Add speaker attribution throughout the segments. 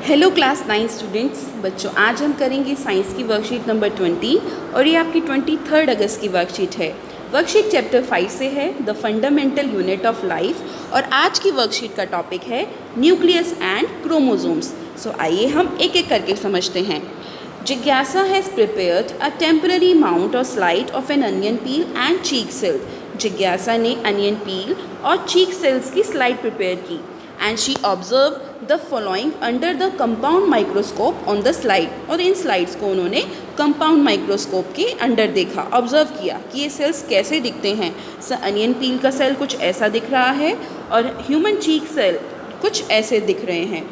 Speaker 1: Hello class 9 students. बच्चों, आज हम करेंगे साइंस की वर्कशीट नंबर 20 और ये आपकी 23 अगस्त की वर्कशीट है। वर्कशीट चैप्टर 5 से है the fundamental unit of life और आज की वर्कशीट का टॉपिक है न्यूक्लियस एंड क्रोमोसोम्स। सो आइए हम एक एक करके समझते हैं। जिज्ञासा has prepared a temporary mount और slide of an onion peel and cheek cell. जिज्ञासा ने अनियन पील और चीक सेल्स की स्लाइड प्रिपेयर की and she observe the following under the compound microscope on the slide. और इन slides को उन्होंने कंपाउंड माइक्रोस्कोप के अंडर देखा, ऑब्जर्व किया कि ये सेल्स कैसे दिखते हैं। अनियन पील का सेल कुछ ऐसा दिख रहा है और ह्यूमन चीक सेल कुछ ऐसे दिख रहे हैं।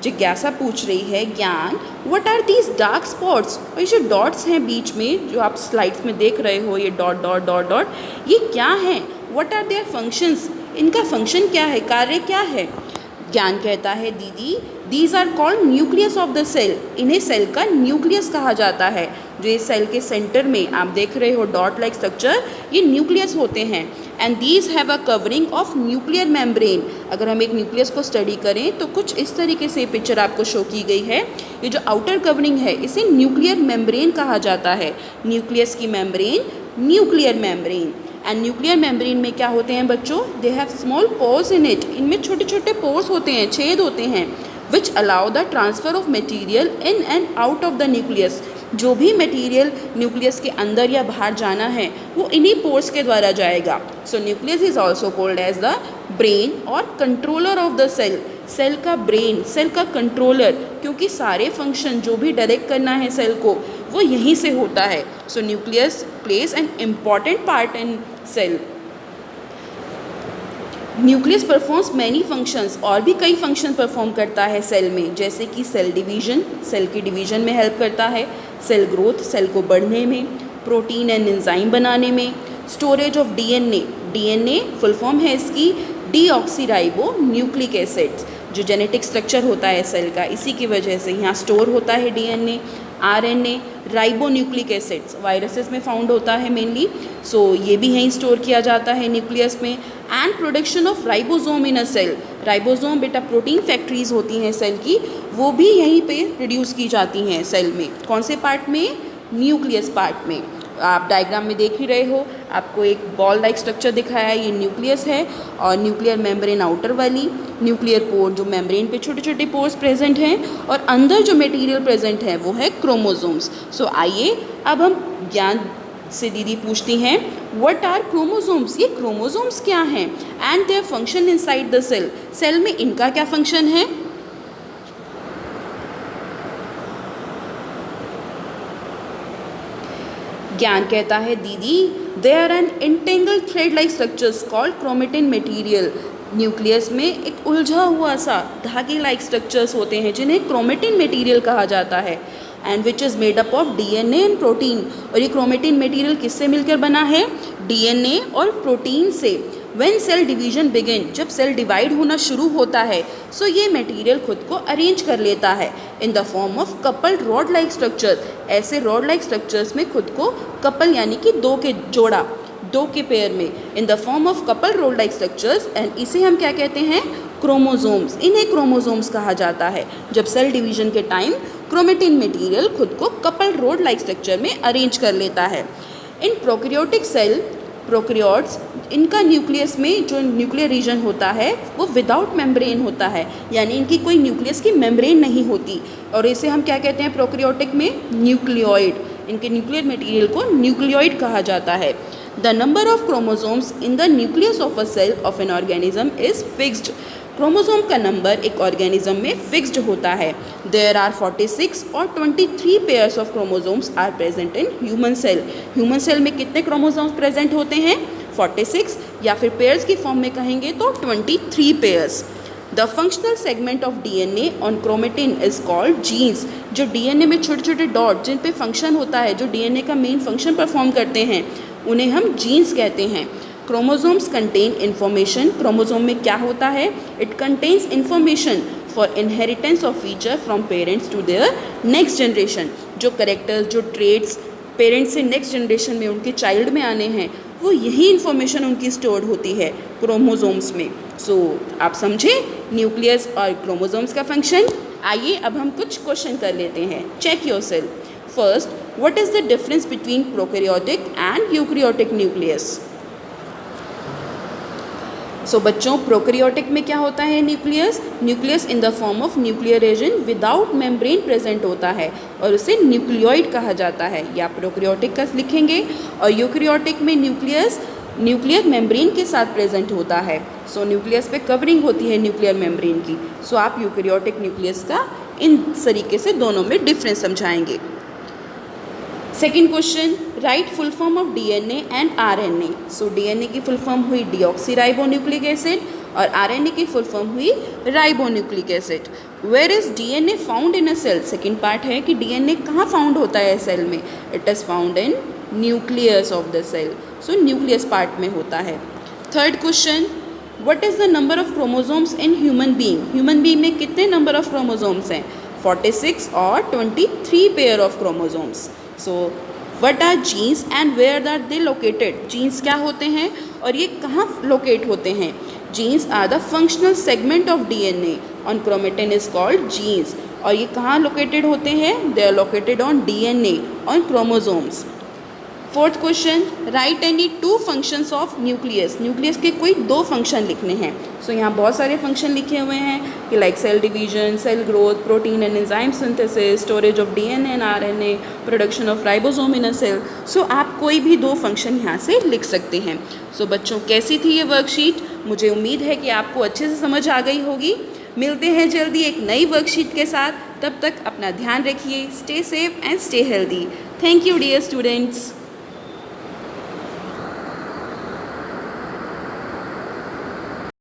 Speaker 1: जिज्ञासा पूछ रही है, Gyan, what are these dark spots? और ये जो डॉट्स हैं बीच में, जो आप स्लाइड्स में देख रहे हो, ये डॉट डॉट डॉट डॉट, ये क्या हैं? What are their functions? इनका फंक्शन क्या है, कार्य क्या है? ज्ञान कहता है, दीदी, these are called nucleus of the cell. इन्हें सेल का न्यूक्लियस कहा जाता है। जो ये सेल के सेंटर में आप देख रहे हो डॉट लाइक स्ट्रक्चर, ये न्यूक्लियस होते हैं। And these have a covering of nuclear membrane. अगर हम एक न्यूक्लियस को स्टडी करें तो कुछ इस तरीके से पिक्चर आपको शो की गई है। ये जो आउटर कवरिंग है इसे न्यूक्लियर मेम्ब्रेन कहा जाता है। न्यूक्लियस की membrane nuclear membrane. And nuclear membrane में क्या होते हैं बच्चों? They have small pores in it. इनमें छोटे छोटे पोर्स होते हैं, छेद होते हैं, which allow the transfer of material in and out of the nucleus. जो भी मटीरियल न्यूक्लियस के अंदर या बाहर जाना है वो इन्हीं पोर्स के द्वारा जाएगा। So nucleus is also called as the brain और controller of the cell. Cell का ब्रेन, सेल का कंट्रोलर, क्योंकि सारे फंक्शन जो भी डायरेक्ट करना है सेल को वो यहीं से होता है। So nucleus plays an important part in cell. Nucleus performs many functions, और भी कई फंक्शन परफॉर्म करता है सेल में, जैसे कि सेल डिवीजन, सेल की डिवीजन में हेल्प करता है, सेल ग्रोथ, सेल को बढ़ने में, प्रोटीन एंड एंजाइम बनाने में, storage of DNA. DNA full form है इसकी डीऑक्सीराइबो न्यूक्लिक एसिड्स। जो जेनेटिक स्ट्रक्चर होता है सेल का, इसी की वजह से यहाँ स्टोर होता है DNA. RNA, ribo nucleic acids, viruses में फाउंड होता है मेनली, सो ये भी यहीं स्टोर किया जाता है न्यूक्लियस में। And production of ribosome in a cell. Ribosome बेटा प्रोटीन फैक्ट्रीज होती हैं सेल की, वो भी यहीं पे प्रोड्यूस की जाती हैं सेल में। कौन से पार्ट में? न्यूक्लियस पार्ट में। आप डायग्राम में देख ही रहे हो, आपको एक बॉल लाइक स्ट्रक्चर दिखाया है, ये न्यूक्लियस है, और न्यूक्लियर मेम्ब्रेन आउटर वाली, न्यूक्लियर पोर जो मेम्ब्रेन पे छोटे छोटे पोर्स प्रेजेंट हैं, और अंदर जो मटेरियल प्रेजेंट है वो है क्रोमोसोम्स। सो आइए अब हम ज्ञान से दीदी पूछती हैं, व्हाट आर क्रोमोसोम्स? ये क्रोमोसोम्स क्या हैं and their function inside the cell. Cell में इनका क्या फंक्शन है? ज्ञान कहता है, दीदी, they are an entangled thread like structures called chromatin material. Nucleus में एक उलझा हुआ सा धागे लाइक स्ट्रक्चर्स होते हैं जिन्हें क्रोमेटिन मटेरियल कहा जाता है, and which is made up of DNA and protein. और ये क्रोमेटिन मटेरियल किससे मिलकर बना है? डीएनए और प्रोटीन से। व्हेन सेल डिवीजन बिगिन, जब सेल डिवाइड होना शुरू होता है, सो ये मटेरियल खुद को अरेंज कर लेता है इन the form of coupled rod like structure. ऐसे रॉड लाइक स्ट्रक्चर्स में खुद को कपल यानी कि दो के जोड़ा, दो के पेयर में, इन the form of coupled rod like structures, and इसे हम क्या कहते हैं? क्रोमोसोम्स। इन्हें क्रोमोसोम्स कहा जाता है। जब सेल डिवीजन के टाइम क्रोमेटिन मटेरियल खुद को कपल्ड रॉड लाइक स्ट्रक्चर में अरेंज कर लेता है। इन प्रोकैरियोटिक सेल, प्रोकैरियोट्स, इनका न्यूक्लियस में जो न्यूक्लियर रीजन होता है वो विदाउट मेम्ब्रेन होता है, यानी इनकी कोई न्यूक्लियस की मेम्ब्रेन नहीं होती, और इसे हम क्या कहते हैं प्रोकैरियोटिक में? न्यूक्लियोइड। इनके न्यूक्लियर मटेरियल को न्यूक्लियोइड कहा जाता है। The number of chromosomes in the nucleus of a cell of an organism is fixed. Chromosome का नंबर एक ऑर्गेनिज्म में फिक्स्ड होता है। देयर आर 46 और 23 pairs of chromosomes are present in human cell. Human cell में कितने chromosomes present होते हैं? 46, या फिर पेयर्स की फॉर्म में कहेंगे तो 23 pairs. The functional segment of DNA on chromatin is called jeans. जो डीएनए में छोटे छोटे डॉट जिन पे फंक्शन होता है, जो डीएनए का मेन फंक्शन परफॉर्म करते हैं, उन्हें हम जीन्स कहते हैं। Chromosomes contain information. क्रोमोसोम में क्या होता है? It contains information for inheritance of feature from parents to their next generation. जो करेक्टर्स, जो ट्रेड्स पेरेंट्स से नेक्स्ट जनरेशन में, उनके चाइल्ड में आने हैं, वो यही इन्फॉर्मेशन उनकी स्टोर्ड होती है क्रोमोसोम्स में। सो आप समझे न्यूक्लियस और क्रोमोसोम्स का फंक्शन। आइए अब हम कुछ क्वेश्चन कर लेते हैं. Check yourself. First, what is the difference between prokaryotic and eukaryotic nucleus? So बच्चों, प्रोकैरियोटिक में क्या होता है nucleus? Nucleus in the form of nuclear region without membrane present होता है और उसे न्यूक्लियोइड कहा जाता है. या प्रोकैरियोटिक का लिखेंगे. और यूकैरियोटिक में न्यूक्लियस न्यूक्लियर मेम्ब्रेन के साथ प्रेजेंट होता है. सो न्यूक्लियस पे कवरिंग होती है न्यूक्लियर मेम्ब्रेन की. सो आप यूकैरियोटिक न्यूक्लियस का इन तरीके से दोनों में डिफरेंस समझाएंगे. Second question, write full form of DNA and RNA. So DNA की फुल फॉर्म हुई डीऑक्सीराइबोन्यूक्लिक एसिड और आरएनए की फुल फॉर्म हुई ribonucleic acid. Where is DNA found in a cell? Second part है कि डीएनए कहाँ found होता है सेल में. It is found in nucleus of the cell. So nucleus part में होता है. Third question, what is the number of chromosomes in human being? Human being में कितने नंबर ऑफ क्रोमोसोम्स हैं? 46 और 23 pair of chromosomes. So what are genes and where are they located? Genes क्या होते हैं और ये कहाँ लोकेट होते हैं? Genes are the functional segment of DNA on chromatin is called genes. और ये कहाँ लोकेटेड होते हैं? They are located on DNA on chromosomes. Fourth question, write any two functions of nucleus. Nucleus के कोई दो फंक्शन लिखने हैं. सो यहाँ बहुत सारे फंक्शन लिखे हुए हैं कि like cell division, cell growth, protein and enzyme synthesis, storage of DNA and RNA, production of ribosome in a cell. So आप कोई भी दो फंक्शन यहाँ से लिख सकते हैं. सो बच्चों, कैसी थी ये वर्कशीट? मुझे उम्मीद है कि आपको अच्छे से समझ आ गई होगी. मिलते हैं जल्दी एक नई वर्कशीट के साथ. तब तक अपना ध्यान रखिए. Stay safe and stay healthy. Thank you dear students.